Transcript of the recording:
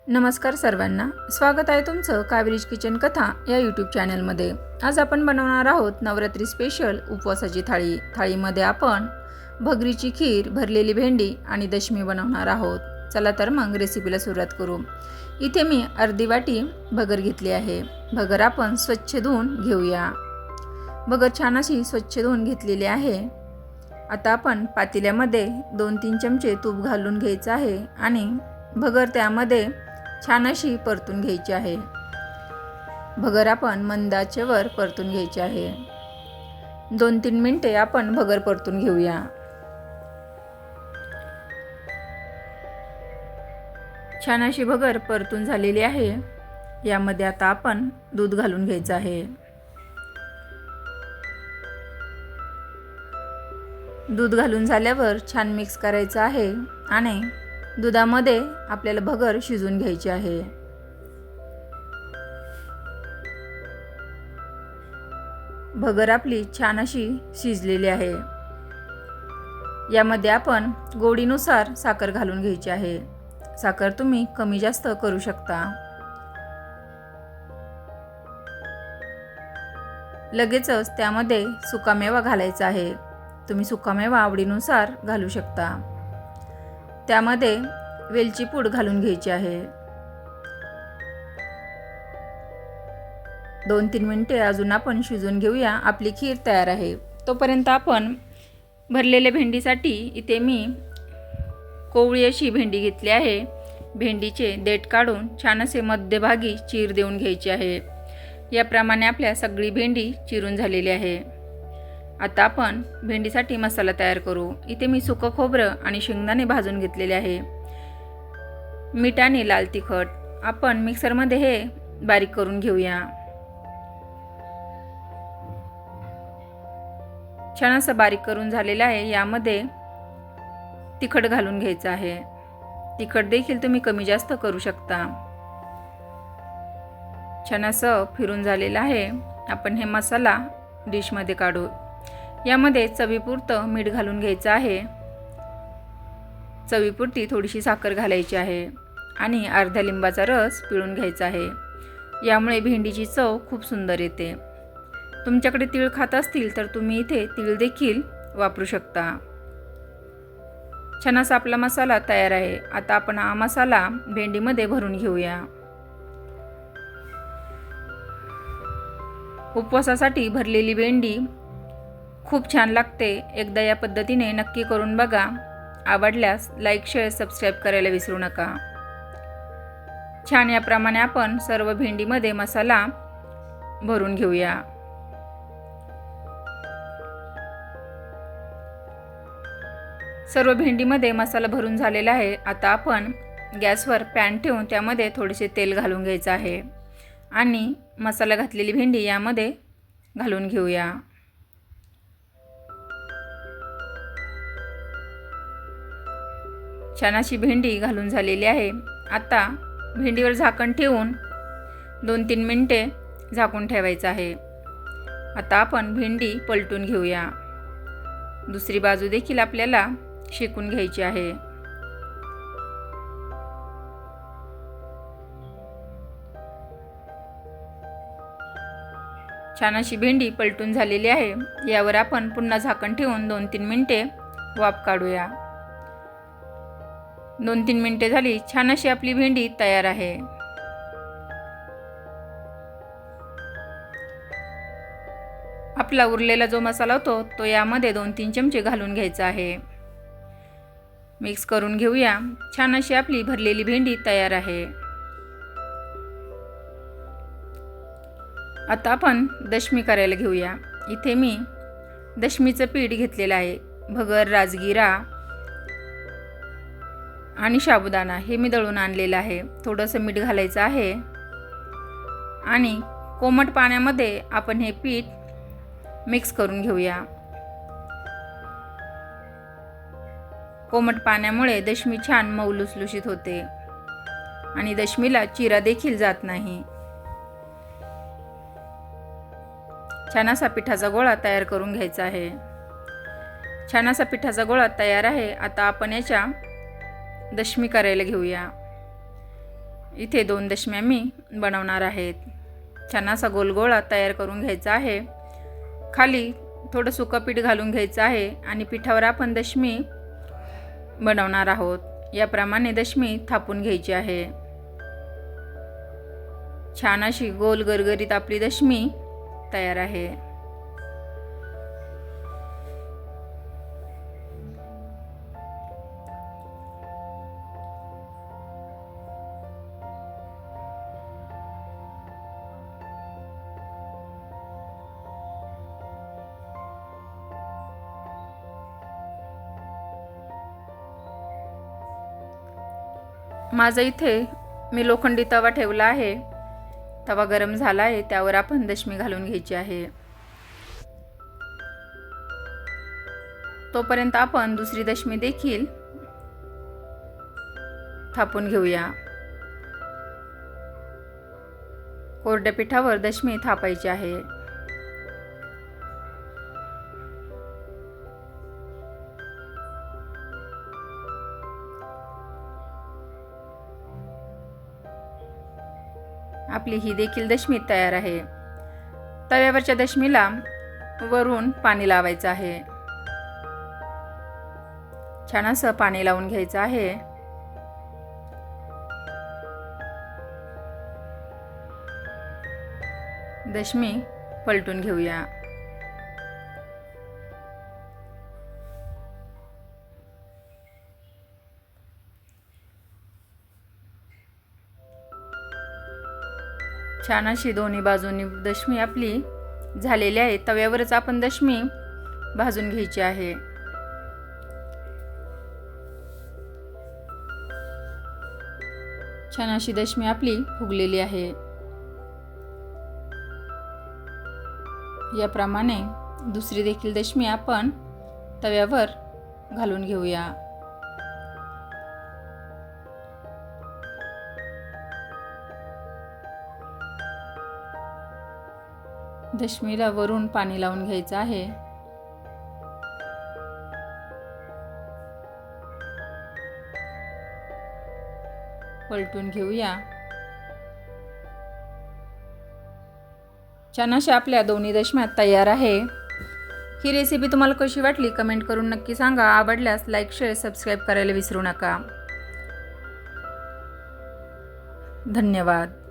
नमस्कार सर्वांना, स्वागत आहे तुमचं कावेरीज किचन कथा या यूट्यूब चॅनलमध्ये। आज आपण बनवणार आहोत नवरात्री स्पेशल उपवासाची थाळी। थाळीमध्ये आपण भगरीची खीर, भरलेली भेंडी आणि दशमी बनवणार आहोत। चला तर मग रेसिपीला सुरुवात करू। इथे मी अर्धी वाटी भगर घेतली आहे। भगर आपण स्वच्छ धुवून घेऊया। भगर छान अशी स्वच्छ धुवून घेतलेली आहे। आता आपण पातेल्यामध्ये 2-3 चमचे तूप घालून घ्यायचं आहे आणि भगर त्यामध्ये छान अशी परतून घ्यायची आहे। भगर आपण मंद आचेवर परतून घ्यायची आहे। 2-3 मिनिटे आपण भगर परतून घेऊया। छान अशी भगर परतून झालेली आहे। यामध्ये आता आपण दूध घालून घ्यायचं आहे। दूध घालून झाल्यावर छान मिक्स करायचं आहे आणि दुधामध्ये आपल्याला भगर शिजवून घ्यायची आहे। भगर आपली छान अशी शिजलेली आहे। यामध्ये आपण गोडीनुसार साखर घालून घ्यायची आहे। साखर तुम्ही कमी जास्त करू शकता। लगेचच त्यामध्ये सुकामेवा घालायचा आहे। तुम्ही सुकामेवा आवडीनुसार घालू शकता। त्यामध्ये वेलची पूड घालून घ्यायची आहे। 2-3 मिनिटे अजून आपण शिजवून घेऊया। आपली खीर तयार आहे। तोपर्यंत आपण भरलेल्या भेंडीसाठी इथे मी कोवळी अशी भेंडी घेतली आहे। भेंडीचे देठ काढून छान असे मध्यभागी चीर देऊन घ्यायची आहे। याप्रमाणे आपल्या सगळी भेंडी चिरून झालेली आहे। आता आपण भेंडीसाठी मसाला तयार करू। इथे मी सुकं खोबरं आणि शेंगदाणे भाजून घेतलेले आहे। मीठ आणि लाल तिखट आपण मिक्सरमध्ये हे बारीक करून घेऊया। छान असं बारीक करून झालेलं आहे। यामध्ये तिखट घालून घ्यायचं आहे। तिखट देखील तुम्ही कमी जास्त करू शकता। छान असं फिरून झालेलं आहे। आपण हे मसाला डिशमध्ये काढू। यामध्ये चवीपुरतं मीठ घालून घ्यायचं आहे। चवीपुरती थोडीशी साखर घालायची आहे आणि अर्ध्या लिंबाचा रस पिळून घ्यायचा आहे। यामुळे भेंडीची चव खूप सुंदर येते। तुमच्याकडे तीळ खात असतील तर तुम्ही इथे तीळ देखील वापरू शकता। छान असा आपला मसाला तयार आहे। आता आपण हा मसाला भेंडीमध्ये भरून घेऊया। उपवासासाठी भरलेली भेंडी खूप छान लागते। एकदा या पद्धतीने नक्की करून बघा। आवडल्यास लाईक, शेअर, सबस्क्राईब करायला विसरू नका। छान याप्रमाणे आपण सर्व भेंडीमध्ये मसाला भरून घेऊया। सर्व भेंडीमध्ये मसाला भरून झालेला आहे। आता आपण गॅसवर पॅन ठेवून त्यामध्ये थोडेसे तेल घालून घ्यायचं आहे आणि मसाला घातलेली भेंडी यामध्ये घालून घेऊया। छान अशी भेंडी घालून झालेली आहे। आता भेंडीवर झाकण ठेवून 2-3 मिनिटे झाकून ठेवायचं आहे। आता आपण भेंडी पलटून घेऊया। दुसरी बाजू देखील आपल्याला शेकून घ्यायची आहे। छान अशी भेंडी पलटून झालेली आहे। यावर आपण पुन्हा झाकण ठेवून 2-3 मिनिटे वाफ काढूया। 2-3 मिनिटे झाली। छान अशी आपली भेंडी तयार आहे। आपला उरलेला जो मसाला होतो तो यामध्ये 2-3 चमचे घालून घ्यायचा आहे। मिक्स करून घेऊया। छान अशी आपली भरलेली भेंडी तयार आहे। आता आपण दशमी करायला घेऊया। इथे मी दशमीचं पीठ घेतलेलं आहे। भगर, राजगिरा आणि साबुदाणा हे मी दळून आणलेलं आहे। थोडंसं मीठ घालायचं आहे आणि कोमट पाण्यामध्ये आपण हे पीठ मिक्स करून घेऊया। कोमट पाण्यामुळे दशमी छान मऊ लुसलुशीत होते आणि दशमीला चिरा देखील जात नाही। छान असा पिठाचा गोळा तयार करून घ्यायचा आहे। छान असा पिठाचा गोळा तयार आहे। आता आपण याच्या दशमी करायला घेऊया। इथे 2 दशम्या मी बनवणार आहेत. छान असा गोलगोळा तयार करून घ्यायचा आहे. खाली थोडं सुकं पीठ घालून घ्यायचं आहे आणि पिठावर आपण दशमी बनवणार आहोत. याप्रमाणे दशमी थापून घ्यायची आहे. छान अशी गोल गरगरीत आपली दशमी तयार आहे. माझा इथे मी लोखंडी तवा ठेवला आहे. तवा गरम झाला आहे. त्यावर आपण दशमी घालून घ्यायची आहे. तोपर्यंत आपण दुसरी दशमी देखील थापून घेऊया. कोरड्या पिठावर दशमी थापायची आहे. आपली ही देखील दशमी तयार आहे. तव्यावरच्या दशमीला वरून पाणी लावायचं आहे. छान असं पाणी लावून घ्यायचं आहे. दशमी पलटून घेऊया. छान अशी दोन्ही बाजूंनी दशमी आपली झालेली आहे. तव्यावरच आपण दशमी भाजून घ्यायची आहे. छान अशी दशमी आपली फुगलेली आहे. याप्रमाणे दुसरी देखील दशमी आपण तव्यावर घालून घेऊया. दशमीला वरून पाणी लावून घ्यायचं आहे. पलटून घेऊया. छान अशा आपल्या दोन्ही दशम्या तयार आहे. ही रेसिपी तुम्हाला कशी वाटली कमेंट करून नक्की सांगा. आवडल्यास लाईक शेअर सबस्क्राईब करायला विसरू नका. धन्यवाद.